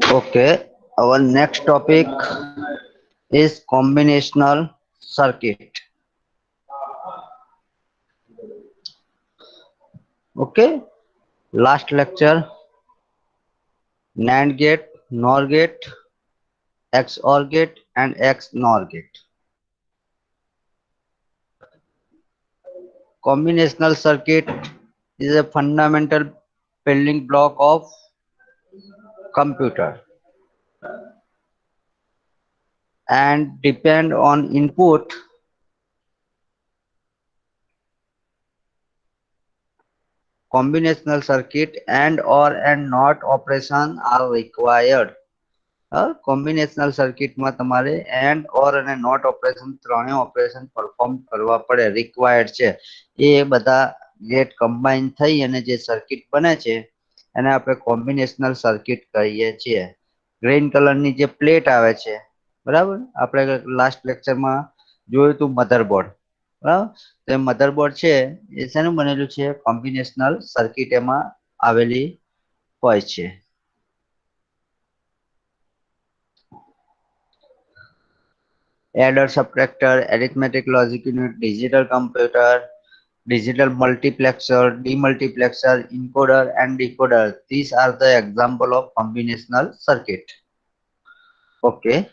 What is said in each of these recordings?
Okay, our next topic is combinational circuit. Okay, last lecture NAND gate, NOR gate, XOR gate, and XNOR gate. Combinational circuit is a fundamental building block of computer and depend on input combinational circuit and not operation are required. Combinational સર્કિટમાં તમારે and ઓર અને not operation ત્રણેય operation perform કરવા પડે required છે એ બધા gate combine થઈ અને જે સર્કિટ બને છે એને આપણે કોમ્બિનેશનલ સર્કિટ કહીએ છીએ ગ્રીન કલરની જે પ્લેટ આવે છે બરાબર આપણે લાસ્ટ લેક્ચરમાં જોયું હતું મધરબોર્ડ બરાબર તો મધરબોર્ડ છે એ શેનું બનેલું છે કોમ્બિનેશનલ સર્કિટ એમાં આવેલી હોય છે adder, subtractor, arithmetic logic unit, digital computer, digital multiplexer, demultiplexer, encoder and decoder. These are the example of combinational circuit. Okay.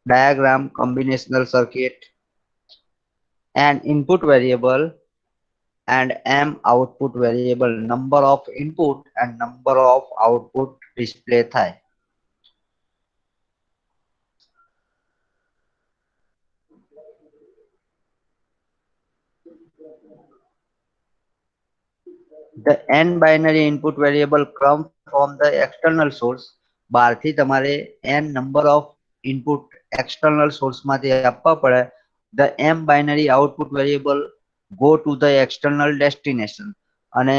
Diagram combinational circuit. An input variable and m output variable number of input and number of output display થાય The n binary input variable come from the external source. બહારથી તમારે n number of input external source માંથી આપવા પડે. The m binary output variable go to the external destination. અને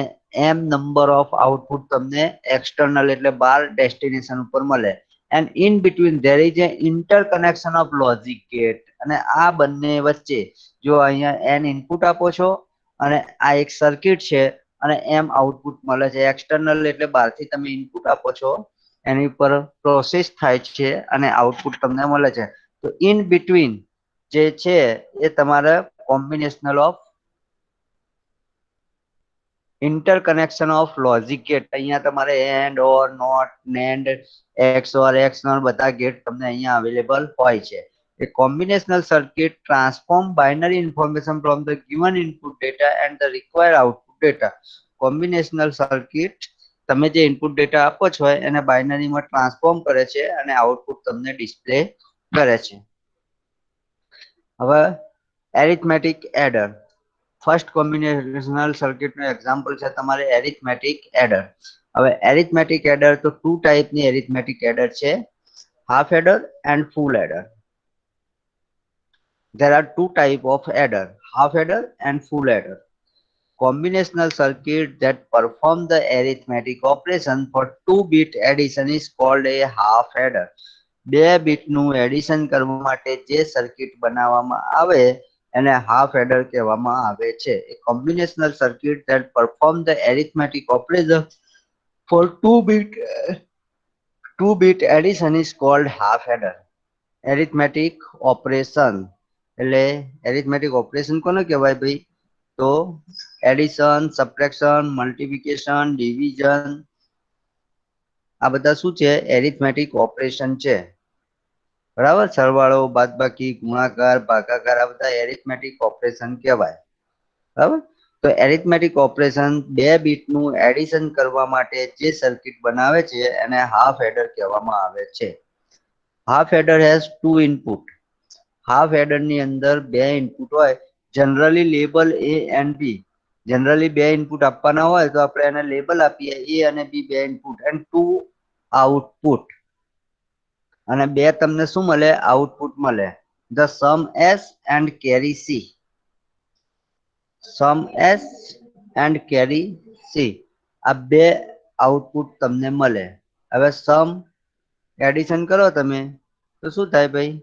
m number of output તમને external એટલે બહાર destination ઉપર મળે. And in between there is a interconnection of logic gate. અને આ બંને વચ્ચે જો અહીંયા n input આપો છો અને આ એક સર્કિટ છે અને એમ આઉટપુટ મળે છે એક્સટર્નલ એટલે બહારથી તમે ઇનપુટ આપો છો એની ઉપર પ્રોસેસ થાય છે અને આઉટપુટ તમને મળે છે તો ઇન બિટવીન જે છે એ તમારે combinational of interconnection of logic gate અહીંયા તમારે and or not NAND XOR XNOR બધા ગેટ તમને અહીંયા અવેલેબલ હોય છે A combinational circuit transform binary information from the given input data and the required output data. Combinational circuit તમે જે input data આપો છો એને બાઇનરીમાં ટ્રાન્સફોર્મ કરે છે અને આઉટપુટ તમને ડિસ્પ્લે કરે છે હવે એરિથમેટિક એડર ફર્સ્ટ કોમ્બિનેશનલ સર્કિટનું એક્ઝામ્પલ છે તમારે એરિથમેટિક એડર હવે એરિથમેટિક એડર તો ટુ ટાઈપની એરિથમેટિક એડર છે half adder and full adder There are two types of adder, half adder and full adder. Combinational circuit that perform the arithmetic operation for 2-bit addition is called a half adder. 2-bit નું addition કરવા માટે જે circuit બનાવવામાં આવે એને half adder કહેવામાં આવે છે A combinational circuit that perform the arithmetic operation for 2-bit addition is called half adder. Arithmetic operation એટલે એરિથમેટિક ઓપરેશન કોને કહેવાય ભાઈ તો એડિશન સબટ્રેક્શન મલ્ટિપ્લિકેશન ડિવિઝન આ બધા શું છે એરિથમેટિક ઓપરેશન છે બરાબર સરવાળો બાદબાકી ગુણાકાર ભાગાકાર આ બધા એરિથમેટિક ઓપરેશન કહેવાય બરાબર તો એરિથમેટિક ઓપરેશન 2 બીટનું એડિશન કરવા માટે જે સર્કિટ બનાવે છે એને હાફ એડર કહેવામાં આવે છે half adder has 2 input half adder ની અંદર બે ઇનપુટ હોય generally label A and B generally બે ઇનપુટ આપવાના હોય તો આપણે એને લેબલ આપીએ A અને B બે ઇનપુટ એન્ડ 2 આઉટપુટ અને બે તમને શું મળે આઉટપુટ મળે the sum S and carry C sum S and carry C આ બે આઉટપુટ તમને મળે હવે સમ એડિશન કરો તમે તો શું થાય ભાઈ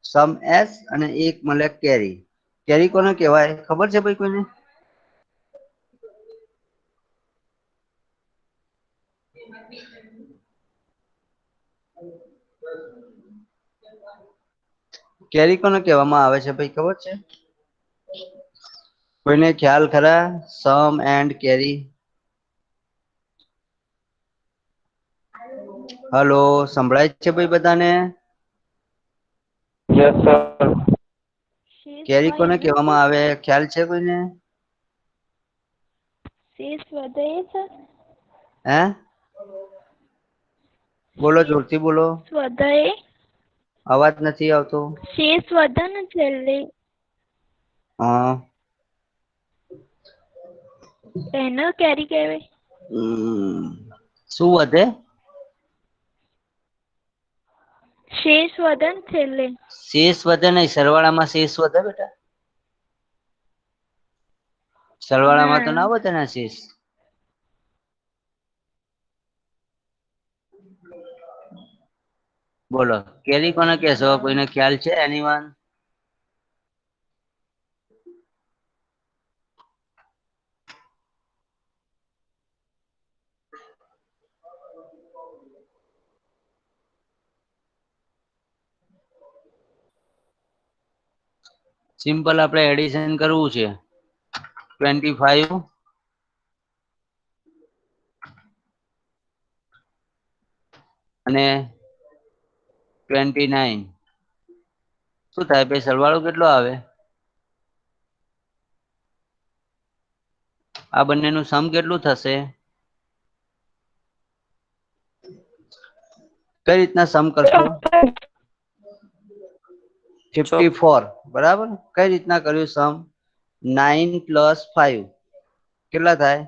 સમ S અને એક મળે કેરી કેરી કોને કહેવાય ખબર છે ભાઈ કોઈને? કેરી કોને કહેવામાં આવે છે ભાઈ ખબર છે? કોઈને ખ્યાલ ખરા? સમ એન્ડ કેરી. હલો, સંભળાય છે ભાઈ બધાને? Yes sir. કેરી કોને કહેવામાં આવે ખ્યાલ છે કોઈને? શેષ વધે છે. હે? બોલો જોરથી બોલો. વધારે અવાજ નથી આવતો. શેષ વધે ને છેલ્લે. હા. એને કેરી કહેવાય. શું વધે? શેષ વધે ને છેલ્લે. શેષ વધે નહીં, સરવાળામાં શેષ વધે બેટા. સરવાળામાં તો ના વધે ને શેષ. બોલો કેરી કોને કહેશો? કોઈને ખ્યાલ છે એનીવન? સિમ્પલ આપણે એડિશન કરવું છે. 25 અને 29. શું થાય ભાઈ? સરવાળો કેટલો આવે? આ બંનેનું સમ કેટલું થશે? કઈ રીતના સમ કરશો? 54 બરાબર. કઈ રીતના કર્યું સમ? 9 + 5 કેટલા થાય?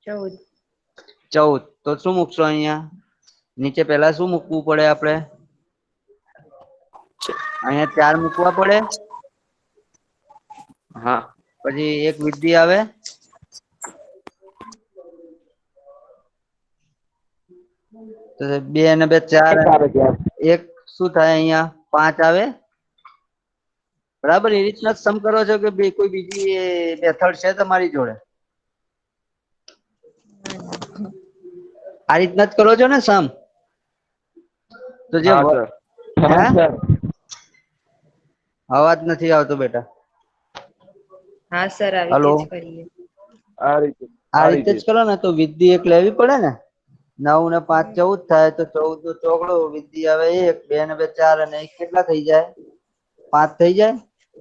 14. તો શું મૂકશો અહીંયા? નીચે પેલા શું મૂકવું પડે આપણે? અહીંયા 4 મૂકવા પડે. હા. પછી એક વિધિ આવે. તો 2 અને 2 4 એક શું થાય? અહીંયા 5 આવે. બરાબર. એ રીતના સમ કરો છો કે કોઈ બીજી મેથડ છે તમારી જોડે? આ રીતના જ કરો છો ને સમ? તો જે હા સર. હે સર. અવાજ નથી આવતો બેટા. હા સર, આવી રીતે જ કરીએ. આ રીતે જ કરો ને તો વિધિ એક લેવી પડે ને. 9 ને 5 14 થાય તો 14 નો ચોગડો વિધિ આવે 1, 2 ને 2 4 અને 1 કેટલા થઈ જાય? 5 થઈ જાય.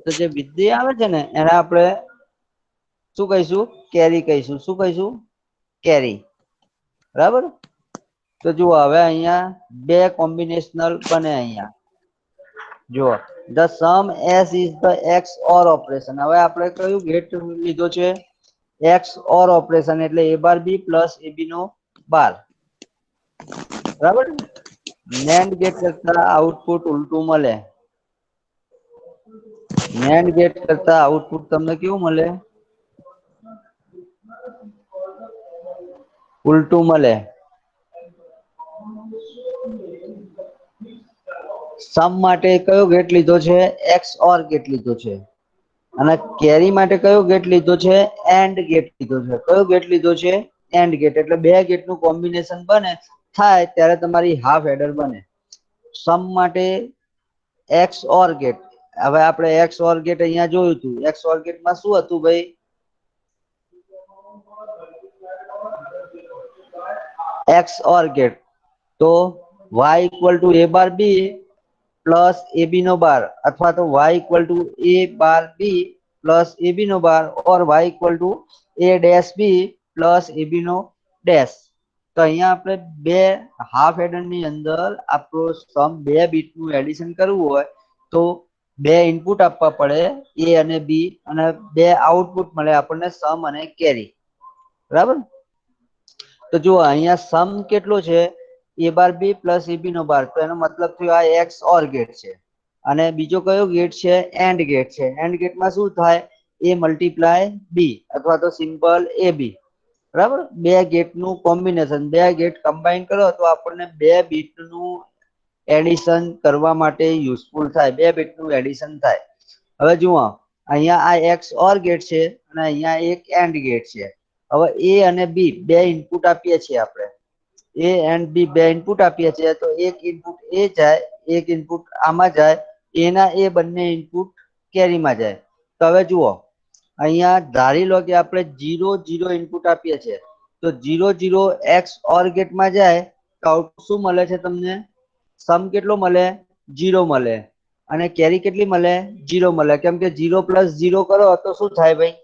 તો જે વિધિ આવે છે ને એને આપણે શું કહીશું? કેરી કહીશું. શું કહીશું? કેરી. બરાબર. તો જુઓ હવે અહીંયા 2 કોમ્બિનેશનલ બને. અહીંયા જુઓ the sum s is the XOR operation. હવે આપણે કયું ગેટ લીધો છે? XOR ઓપરેશન એટલે a bar b plus ab નો બાર. બરાબર. NAND ગેટ કરતા આઉટપુટ ઉલટું મળે. NAND ગેટ કરતા આઉટપુટ તમને કેવું મળે? ઉલટું મળે. સમ માટે કયો ગેટ લીધો છે? XOR ગેટ લીધો છે. અને કેરી માટે કયો ગેટ લીધો છે? AND ગેટ લીધો છે. કયો ગેટ લીધો છે? AND gate. એટલે 2 ગેટનું કોમ્બિનેશન બને થાય ત્યારે તમારી હાફ એડર બને. સમ માટે XOR ગેટ. હવે આપણે XOR ગેટ અહીંયા જોયું હતું. XOR ગેટમાં શું હતું ભાઈ? XOR ગેટ તો y = a bar b plus ab નો બાર અથવા તો y = a bar b plus ab નો bar or y = a dash b plus ab નો ડેશ. તો અહીંયા આપણે 2 હાફ એડર ની અંદર આપણો સમ 2 બીટ નું એડિશન કરવું હોય તો 2 ઇનપુટ આપવા પડે a અને b અને 2 આઉટપુટ મળે આપણને સમ અને કેરી. બરાબર. તો જુઓ અહીંયા સમ કેટલો છે? a bar b plus ab નો બાર. તો એનો મતલબ થયો આ XOR ગેટ છે. અને બીજો કયો ગેટ છે? AND ગેટ છે. AND ગેટમાં શું થાય? a × b અથવા તો સિમ્પલ ab. બરાબર. 2 ગેટ નું કોમ્બિનેશન, 2 ગેટ કમ્બાઈન કરો તો આપણને 2 બીટ નું એડિશન કરવા માટે યુઝફુલ થાય, 2 બીટનું એડિશન થાય. હવે જુઓ અહીંયા આ એક્સ ઓર ગેટ છે અને અહીંયા એક એન્ડ ગેટ છે. હવે એ અને બી બે ઇનપુટ આપીએ છીએ આપણે, એ એન્ડ બી બે ઇનપુટ આપીએ છીએ, તો એક ઇનપુટ એ જાય, એક ઇનપુટ આમાં જાય, એના એ બંને ઇનપુટ કેરીમાં જાય. તો હવે જુઓ અહીંયા ધારી લો કે આપણે 0 0 ઇનપુટ આપીએ છીએ, તો 0 0 એક્સ ઓર ગેટમાં જાય તો આઉટપુટ શું મળે છે તમને? સમ કેટલો મળે? 0 મળે. અને કેરી કેટલી મળે? 0 મળે. કેમ કે 0 + 0 કરો તો શું થાય ભાઈ?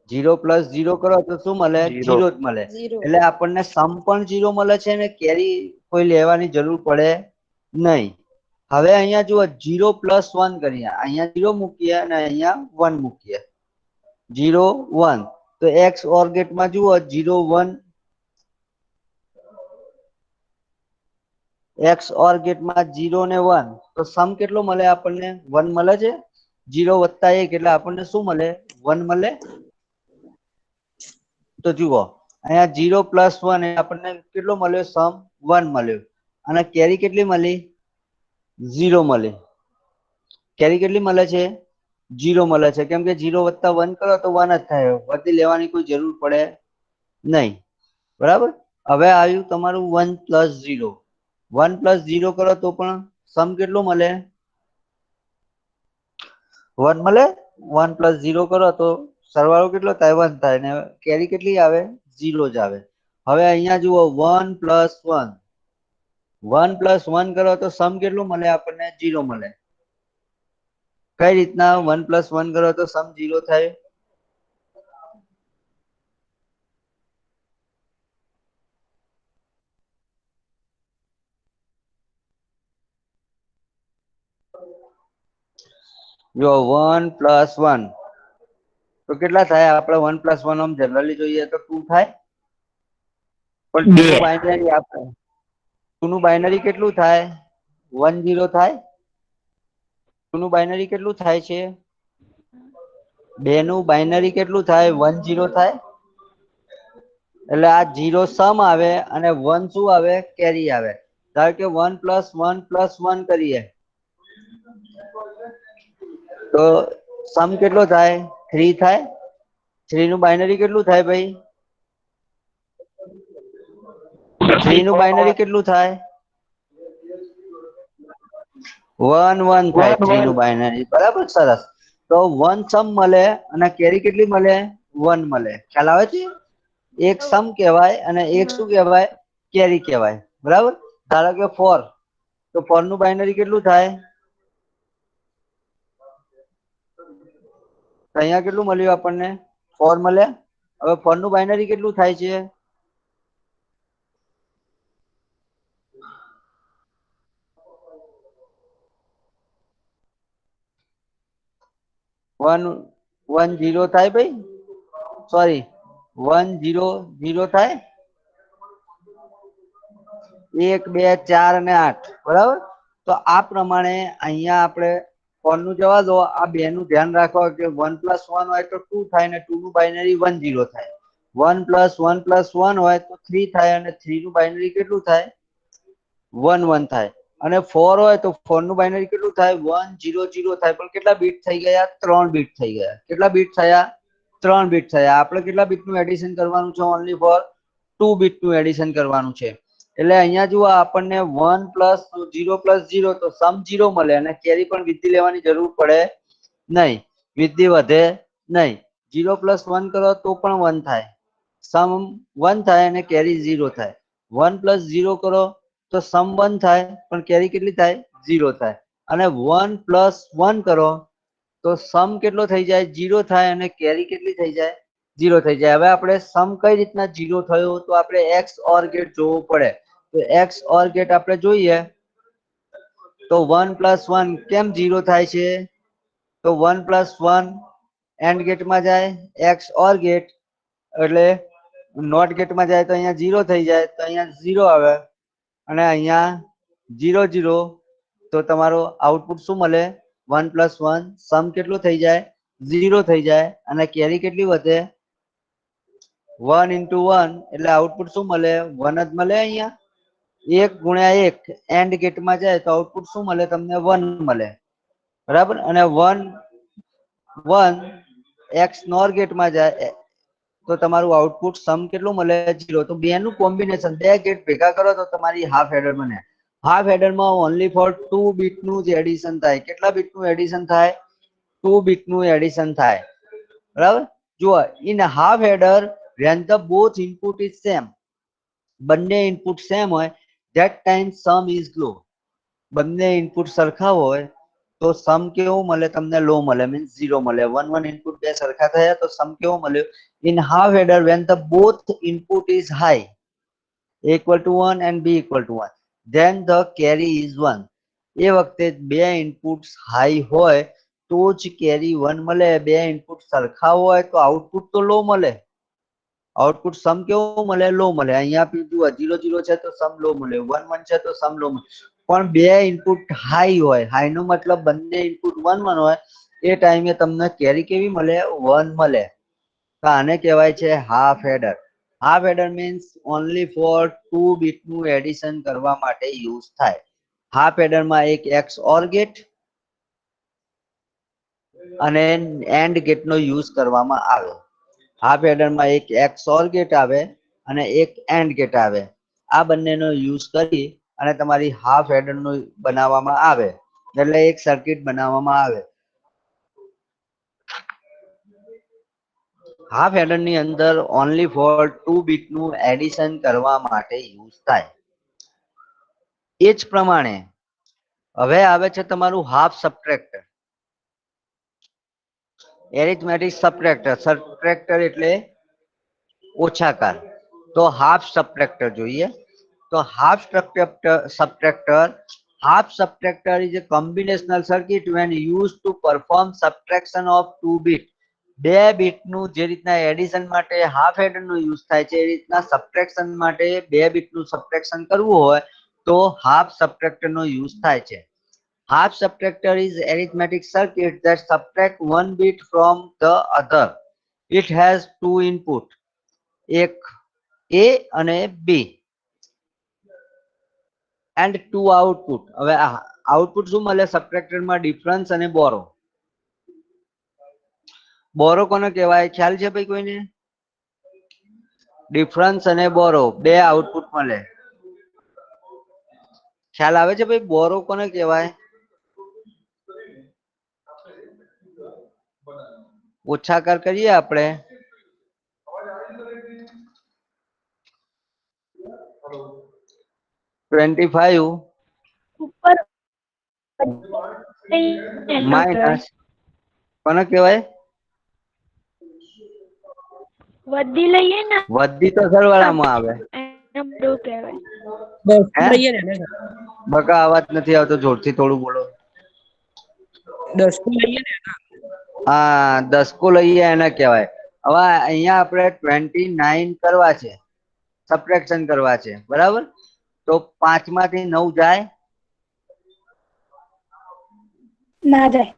0 + 0 કરો તો શું મળે? 0 જ મળે. એટલે આપણને સમ પણ 0 મળે છે ને કેરી કોઈ લેવાની જરૂર પડે નહીં. હવે અહીંયા જુઓ 0 + 1 કરીએ, અહીંયા 0 મૂકીએ અને અહીંયા 1 મૂકીએ, 0 1. તો એક્સ ઓર ગેટમાં જુઓ 0 1, એક્સ ઓર ગેટમાં 0 ને 1, તો સમ કેટલો મળે આપણને? 1 મળે છે. 0 + 1 એટલે આપણને શું મળે? 1 મળે. તો જુઓ અહીંયા 0 + 1 આપણને કેટલો મળ્યો? સમ 1 મળ્યો. અને કેરી કેટલી મળી? 0 મળી. કેરી કેટલી મળે છે? 0 મળે છે. કેમ કે 0 + 1 કરો તો 1 જ થાય, વધી લેવાની કોઈ જરૂર પડે નહીં. બરાબર. હવે આવ્યું તમારું 1 + 0. 1 + 0 કરો તો પણ સમ કેટલો મળે? 1 મળે. 1 + 0 કરો તો સરવાળો કેટલો થાય? 1 થાય. ને કેરી કેટલી આવે? 0 જ આવે. હવે અહીંયા જુઓ 1 + 1, 1 + 1 કરો તો સમ કેટલો મળે આપણને? 0 મળે. કઈ રીતના 1 + 1 કરો તો સમ 0 થાય? જો 1 + 1 તો કેટલા થાય? આપણે 1 + 1 આમ જનરલી જોઈએ તો 2 થાય, પણ 2 નું બાઇનરી આપણે 2 નું બાઇનરી કેટલું થાય? 1 0 થાય. 2 નું બાઇનરી કેટલું થાય છે? 2 નું બાઇનરી કેટલું થાય? 1 0 થાય. એટલે આ 0 સમ આવે અને 1 શું આવે? કેરી આવે. ધારો કે 1 + 1 + 1 કરીએ તો સમ કેટલો થાય? 3 થાય. 3 નું બાઇનરી કેટલું થાય ભાઈ? 3 નું બાઇનરી કેટલું થાય? 1 1 થાય 3 નું બાઇનરી. બરાબર, સરસ. તો 1 સમ મળે અને કેરી કેટલી મળે? 1 મળે. ખ્યાલ આવે છે? એક સમ કહેવાય અને એક શું કહેવાય? કેરી કહેવાય. બરાબર. ધારો કે 4, તો 4 નું બાઇનરી કેટલું થાય? અહીંયા કેટલું મળ્યું આપણને? 4 મળે. હવે 4 નું બાઇનરી કેટલું થાય છે? 1 1 0 થાય ભાઈ. સોરી, 1 0 0 થાય. 1 2 4 અને 8. બરાબર. તો આ પ્રમાણે અહીંયા આપણે 4 નું જવા દો, આ બે નું ધ્યાન રાખો કે 1 + 1 હોય તો 2 થાય ને 2 નું બાઇનરી 1 0 થાય. 1 + 1 + 1 હોય તો 3 થાય અને 3 નું બાઇનરી કેટલું થાય? 1 1 થાય. અને 4 હોય તો 4 નું બાઇનરી કેટલું થાય? 1 0 0 થાય. પણ કેટલા બીટ થઈ ગયા? 3 બીટ થઈ ગયા. કેટલા બીટ થયા? 3 બીટ થયા. આપણે કેટલા બીટનું એડિશન કરવાનું છે? ઓનલી ફોર 2 બીટનું એડિશન કરવાનું છે. એટલે અહીંયા જુઓ આપણને 1 + 0 + 0 તો સમ 0 મળે અને કેરી પણ વિધિ લેવાની જરૂર પડે નહીં, વિધિ વધે નહીં. 0 + 1 કરો તો પણ 1 થાય, સમ 1 થાય અને કેરી 0 થાય. 1 + 0 કરો તો સમ 1 થાય પણ કેરી કેટલી થાય? 0 થાય. અને 1 + 1 કરો તો સમ કેટલો થઈ જાય? 0 થાય અને કેરી કેટલી થઈ જાય? 0 થઈ જાય. હવે આપણે સમ કઈ રીતના 0 થયો? તો આપણે એક્સ ઓર ગેટ જોવું પડે. તો એક્સ ઓર ગેટ આપણે જોઈએ તો 1 + 1 કેમ 0 થાય છે? તો 1 + 1 એન્ડ ગેટમાં જાય, એક્સ ઓર ગેટ એટલે નોટ ગેટમાં જાય તો અહીંયા 0 થઈ જાય, તો અહીંયા 0 આવે. અને અહીંયા 0 0, તો તમારો આઉટપુટ શું મળે? 1 + 1 સમ કેટલું થઈ જાય? 0 થઈ જાય. અને કેરી કેટલી વધે? 1 into 1 એટલે આઉટપુટ શું મળે? 1 જ મળે. અહીંયા 1 ગુણ્યા 1 એન્ડ ગેટમાં જાય તો આઉટપુટ શું મળે? તમને 1 મળે, બરાબર. અને 1 1 એક્સ નોર ગેટમાં જાય તો તમારું આઉટપુટ સમ કેટલું મળે? 0. તો બે નું કોમ્બિનેશન, બે ગેટ ભેગા કરો તો તમારી હાફ હેડર બને. હાફ હેડરમાં ઓનલી ફોર 2 બીટ નું જ એડિશન થાય. કેટલા બીટ નું એડિશન થાય? 2 બીટ નું એડિશન થાય, બરાબર. જુઓ, in half header when the both input is same, બંને ઇનપુટ સેમ હોય, that time sum is low. બંને ઇનપુટ સરખા હોય તો સમ કેવું મળે? તમને લો મળે, મીન્સ 0 મળે. 1 1 ઇનપુટ બે સરખા થયા તો સમ કેવો મળ્યો? In half adder when the both input is high, a equal to 1 and b equal to 1, then the carry is 1. એ વખતે બે ઇનપુટ્સ હાઈ હોય તો જ કેરી 1 મળે. બે ઇનપુટ સરખા હોય તો આઉટપુટ તો લો મળે. આઉટપુટ સમ કેવો મળે? લો મળે. અહીંયા જુઓ 0 0 છે તો સમ લો મળે, 1 1 છે તો સમ લો મળે. પણ બે ઇનપુટ હાઈ હોય, હાઈ નો મતલબ બંને ઇનપુટ 1 1 હોય, એ ટાઈમે તમને કેરી કેવી મળે? 1 મળે. તો આને કહેવાય છે half adder. Half adder means only for 2 bit નું એડિશન કરવા માટે યુઝ થાય. હાફ હેડરમાં એક એક્સ ઓર ગેટ અને એન્ડ ગેટ નો યુઝ કરવામાં આવે. હાફ હેડરમાં એક એક્સ ઓર ગેટ આવે અને એક એન્ડ ગેટ આવે. આ બંનેનો યુઝ કરી અને તમારી હાફ હેડર નું બનાવવામાં આવે, એટલે એક સર્કિટ બનાવવામાં આવે. હાફ હેડર ની અંદર ઓનલી ફોર 2 બીટ નું એડિશન કરવા માટે યુઝ થાય. એ જ પ્રમાણે હવે આવે છે તમારું half subtractor. Arithmetic subtractor. Subtractor એટલે ઓછાકાર. તો હાફ સબટ્રેક્ટર જોઈએ. તો half subtractor is a combinational circuit when used to perform subtraction of 2 bit. બે બીટ નું જે રીતના એડિશન માટે હાફ હેડર નો યુઝ થાય છે, એ રીતના સબટ્રેક્શન માટે બે બીટ નું સબટ્રેક્શન કરવું હોય તો હાફ સબટ્રેક્ટર નો યુઝ થાય છે. Half subtractor is arithmetic circuit that subtract one bit from the other. It has two input, એક A અને B, and two output. હવે આઉટપુટ શું મળે? સબટ્રેક્ટર માં ડિફરન્સ અને બોરો. બોરો કોને કહેવાય? ખ્યાલ છે ભાઈ કોઈને? ડિફરન્સ અને બોરો બે આઉટપુટ મળે. ખ્યાલ આવે છે ભાઈ? બોરો કોને કહેવાય? ઓછાકાર કરીએ આપણે. $25 ઉપર માઇનસ કોને કહેવાય? વધી લઈએ ને વધી તો સરવાળામાં આવે. એને બધું કહેવાય. બકા અવાજ નથી આવતો, જોરથી થોડું બોલો. હા, દસકો લઈએ એને કહેવાય. હવે અહીંયા આપણે 29 કરવા છે, સબટ્રેક્શન કરવા છે, બરાબર. તો 5 માંથી 9 જાય? ના જાય.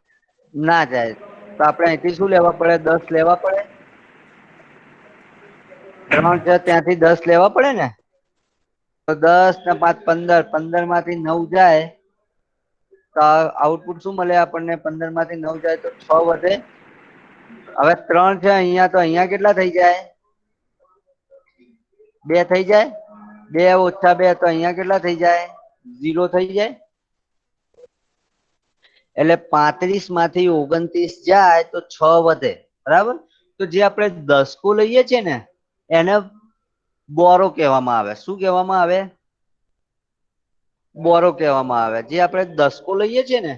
ના જાય. તો આપણે અહીંથી શું લેવા પડે? 10 લેવા પડે. 3 છે ત્યાંથી 10 લેવા પડે ને. તો 10 ને 5 15, 15 માંથી 9 જાય તો આઉટપુટ શું મળે આપણને? 15 માંથી 9 જાય તો 6 વધે. હવે 3 છે અહીંયા, તો અહીંયા કેટલા થઈ જાય? 2 થઈ જાય. 2 ઓછા 2 તો અહીંયા કેટલા થઈ જાય? 0 થઈ જાય. એટલે 35 માંથી 29 જાય તો 6 વધે, બરાબર. તો જે આપણે દસકો લઈએ છીએ ને એને બોરો કહેવામાં આવે. શું કહેવામાં આવે? બોરો કહેવામાં આવે. જે આપણે દસકો લઈએ છીએ ને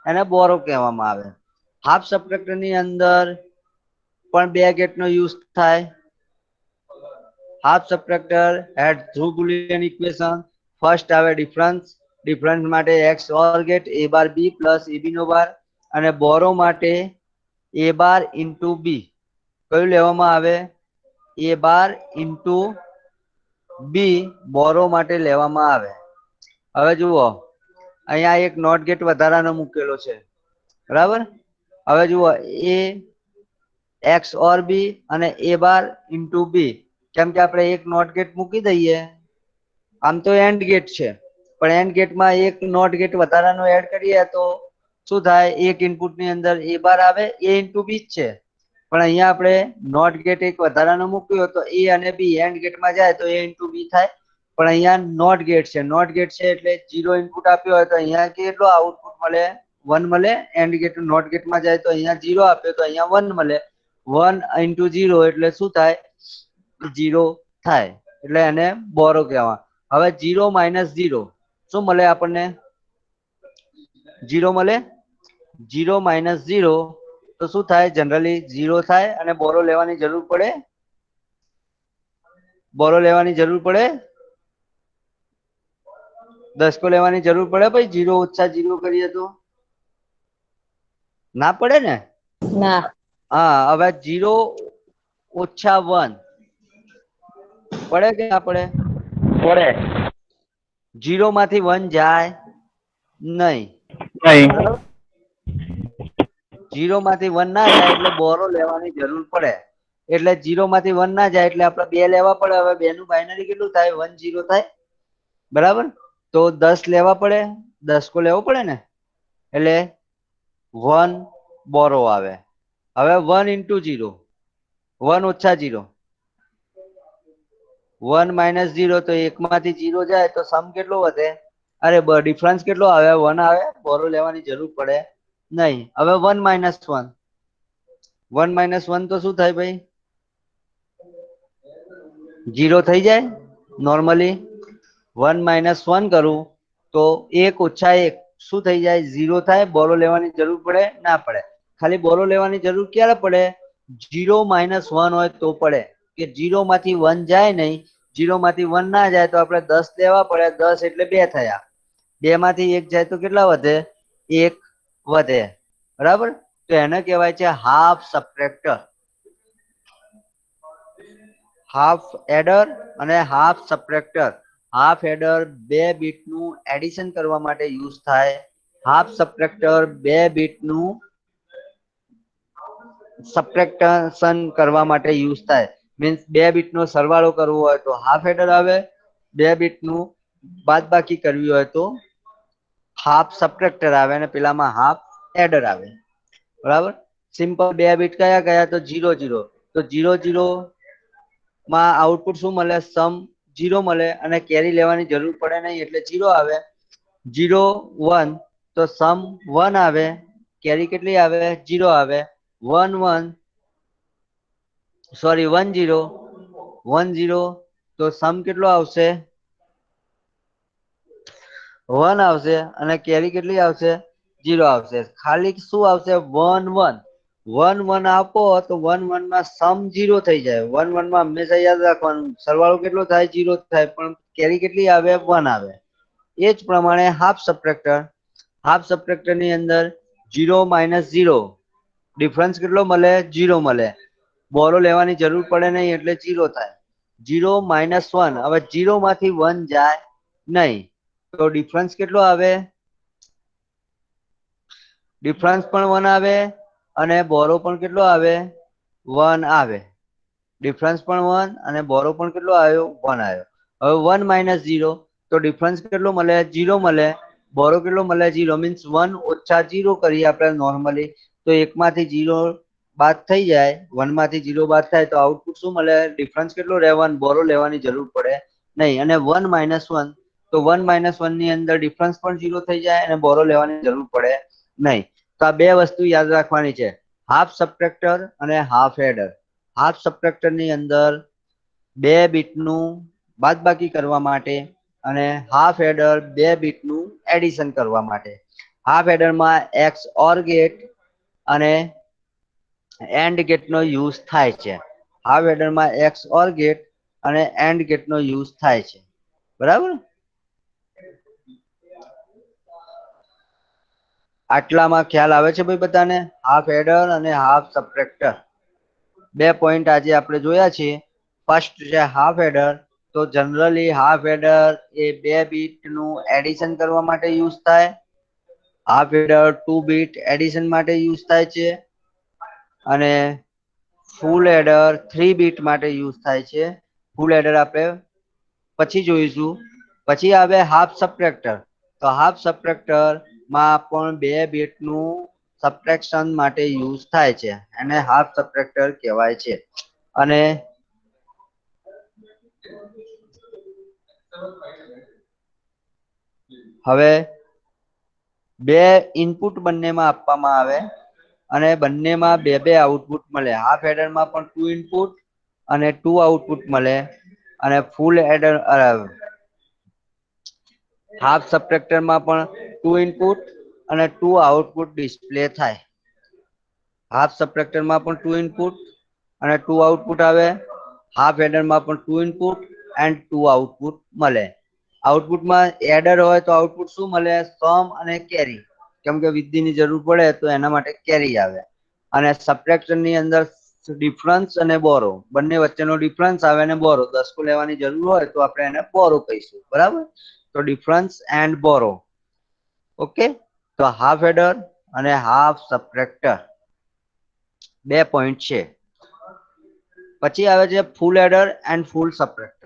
એને બોરો કહેવામાં આવે. હાફ સબટ્રેક્ટર ની અંદર પણ બે ગેટ નો યુઝ થાય. Half subtractor head through Boolean equation. First આવે ડિફરન્સ. ડિફરન્સ માટે X or gate a bar b plus ab નો બાર, અને બોરો માટે a બાર ઇન્ટુ b. કયું લેવામાં આવે? a બાર ઇન્ટુ b બોરો માટે લેવામાં આવે. હવે જુઓ, અહીંયા એક નોટ ગેટ વધારાનો મૂકેલો છે, બરાબર. હવે જુઓ, a એક્સ ઓર b અને a બાર ઇન્ટુ b કેમ કે આપણે એક નોટ ગેટ મૂકી દઈએ, આમ તો એન્ડ ગેટ છે પણ એન્ડ ગેટમાં એક નોટ ગેટ વધારાનો એડ કરીએ તો શું થાય, એક ઇનપુટ ની અંદર એ બાર આવે, એ ઇન્ટુ બી જ છે પણ અહીંયા આપણે નોટ ગેટ એક વધારાનો મૂક્યો તો એ અને બી એન્ડ ગેટમાં જાય તો એ ઇન્ટુ બી થાય, પણ અહીંયા નોટ ગેટ છે, નોટ ગેટ છે એટલે 0 ઇનપુટ આપ્યો હોય તો અહીંયા કેટલો આઉટપુટ મળે, 1 મળે. એન્ડ ગેટ નોટ ગેટમાં જાય તો અહીંયા 0 આપ્યો તો અહીંયા 1 મળે. 1 ઇન્ટુ 0 એટલે શું થાય, 0 થાય, એટલે એને બોરો કહેવાય. હવે 0 માઇનસ 0 શું મળે આપણને, 0 મળે. 0 માઇનસ 0 તો શું થાય, જનરલી 0 થાય અને બોરો લેવાની જરૂર પડે, બોરો લેવાની જરૂર પડે, દસકો લેવાની જરૂર પડે ભાઈ, 0 ઓછા 0 કરીએ તો ના પડે ને. ના. હા, હવે 0 ઓછા 1 પડે કે ના પડે, પડે. 0 માંથી 1 જાય નહીં, નહીં. 0 માંથી 1 ના જાય એટલે બોરો લેવાની જરૂર પડે, એટલે 0 માંથી 1 ના જાય એટલે આપણે 2 લેવા પડે. હવે 2 નું બાયનરી કેટલું થાય, 1 0 થાય, બરાબર. તો 10 લેવા પડે, 10 કો લેવો પડે ને, એટલે 1 બોરો આવે. હવે 1 ઇન્ટુ 0, 1 ઓછા 0, 1 માઇનસ 0 તો 1 માંથી 0 જાય તો સમ કેટલો વધે, અરે ડિફરન્સ કેટલો આવે, 1 આવે, બોરો લેવાની જરૂર પડે નહીં. હવે 1 માઇનસ 1, 1 માઇનસ 1 તો શું થાય ભાઈ, 0 થઈ જાય નોર્મલી. 1 માઇનસ 1 કરું તો 1 ઓછા 1 શું થઈ જાય, 0 થાય. બોરો લેવાની જરૂર પડે ના પડે, ખાલી બોરો લેવાની જરૂર ક્યારે પડે, 0 માઇનસ 1 હોય તો પડે, કે 0 માંથી 1 જાય નહીં, 0 માંથી 1 ના જાય તો આપણે 10 લેવા પડે, 10 એટલે 2 થયા, 2 માંથી 1 જાય તો કેટલા વધે, 1 વધે, બરાબર. તો એને કહેવાય છે હાફ સબટ્રેક્ટર. હાફ એડર અને હાફ સબટ્રેક્ટર. હાફ એડર 2 બીટનું એડિશન કરવા માટે યુઝ થાય, હાફ સબટ્રેક્ટર 2 બીટનું સબટ્રેક્શન કરવા માટે યુઝ થાય. મીન્સ 2 બીટનો સરવાળો કરવો હોય તો હાફ એડર આવે, 2 બીટનું બાદબાકી કરવી હોય તો હાફ સબટ્રેક્ટર આવે, અને પેલામાં હાફ એડર આવે, બરાબર. સિમ્પલ 2 બીટ કયા કયા, તો 0 0, તો 0 0 માં આઉટપુટ શું મળે, સમ 0 મળે અને કેરી લેવાની જરૂર પડે નહીં એટલે 0 આવે. 0 1 તો સમ 1 આવે, કેરી કેટલી આવે, 0 આવે. 1 1 સોરી 1 0, 1 0 તો સમ કેટલો આવશે, 1 આવશે અને કેરી કેટલી આવશે, 0 આવશે. ખાલી શું આવશે, 1 1, 1 1 આપો તો 1 1 માં સમ 0 થઈ જાય. 1 1 માં હંમેશા યાદ રાખવાનું સરવાળો કેટલો થાય, 0 થાય, પણ કેરી કેટલી આવે, 1 આવે. એ જ પ્રમાણે હાફ સબટ્રેક્ટર, હાફ સબટ્રેક્ટર ની અંદર 0 માઇનસ 0 ડિફરન્સ કેટલો મળે, 0 મળે, બોરો લેવાની જરૂર પડે નહીં એટલે 0 થાય. 0 માઇનસ 1, હવે 0 માંથી 1 જાય નહીં તો ડિફરન્સ કેટલો આવે, ડિફરન્સ પણ 1 આવે અને બોરો પણ કેટલો આવે, 1 આવે. ડિફરન્સ પણ 1 અને બોરો પણ કેટલો આવ્યો, 1 આવ્યો. હવે 1 માઇનસ 0 તો ડિફરન્સ કેટલો મળે, 0 મળે, બોરો કેટલો મળે, 0, મીન્સ 1 ઓછા 0 કરીએ આપણે નોર્મલી તો 1 માંથી 0 બાદ થઈ જાય, 1 માંથી 0 બાદ થાય તો આઉટપુટ શું મળે, ડિફરન્સ કેટલો રહે, 1, બોરો લેવાની જરૂર પડે નહીં. અને 1 માઇનસ 1 તો 1 માઇનસ 1 ની અંદર ડિફરન્સ પણ 0 થઈ જાય અને બોરો લેવાની જરૂર પડે નહીં. તો આ બે વસ્તુ યાદ રાખવાની છે, હાફ સબટ્રેક્ટર અને હાફ એડર. હાફ સબટ્રેક્ટર ની અંદર 2 બીટનું બાદબાકી કરવા માટે અને હાફ એડર 2 બીટનું એડિશન કરવા માટે. હાફ એડરમાં XOR ગેટ અને એન્ડ ગેટનો યુઝ થાય છે. હાફ એડરમાં XOR ગેટ અને એન્ડ ગેટનો યુઝ થાય છે, બરાબર. આટલામાં ખ્યાલ આવે છે ભાઈ બધાને, હાફ એડર અને હાફ સબટ્રેક્ટર. 2 પોઈન્ટ આજે આપણે જોયા છે. ફર્સ્ટ છે હાફ એડર, તો જનરલી હાફ એડર એ 2 બીટનું એડિશન કરવા માટે યુઝ થાય. હાફ એડર 2 બીટ એડિશન માટે યુઝ થાય છે અને ફૂલ એડર 3 બીટ માટે યુઝ થાય છે. ફૂલ એડર આપણે પછી જોઈશું. પછી આવે હાફ સબટ્રેક્ટર. તો હાફ સબટ્રેક્ટર માં પણ બે બીટનું સબટ્રેક્શન માટે યુઝ થાય છે, એને હાફ સબટ્રેક્ટર કહેવાય છે. અને હવે બે ઇનપુટ બંનેમાં આપવામાં આવે અને બંનેમાં બે બે આઉટપુટ મળે. હાફ એડરમાં પણ 2 ઇનપુટ અને 2 આઉટપુટ મળે અને ફૂલ એડર હાફ સબટ્રેક્ટરમાં પણ 2 ઇનપુટ અને 2 આઉટપુટ ડિસ્પ્લે થાય. હાફ સબટ્રેક્ટરમાં પણ 2 ઇનપુટ અને 2 આઉટપુટ આવે. હાફ એડરમાં પણ 2 ઇનપુટ એન્ડ 2 આઉટપુટ મળે. આઉટપુટમાં એડર હોય તો આઉટપુટ શું મળે? સમ અને કેરી. કેમ કે વિધિની જરૂર પડે તો એના માટે કેરી આવે. અને સબટ્રેક્શન ની અંદર ડિફરન્સ અને બોરો બંને વચ્ચેનો ડિફરન્સ આવે અને બોરો 10 લેવાની જરૂર હોય તો આપણે એને બોરો કહીશું. બરાબર? તો ડિફરન્સ એન્ડ બોરો. ઓકે, તો હાફ એડર અને હાફ સબટ્રેક્ટર 2 પોઈન્ટ છે. પછી આવે છે ફૂલ એડર એન્ડ ફૂલ સબટ્રેક્ટર.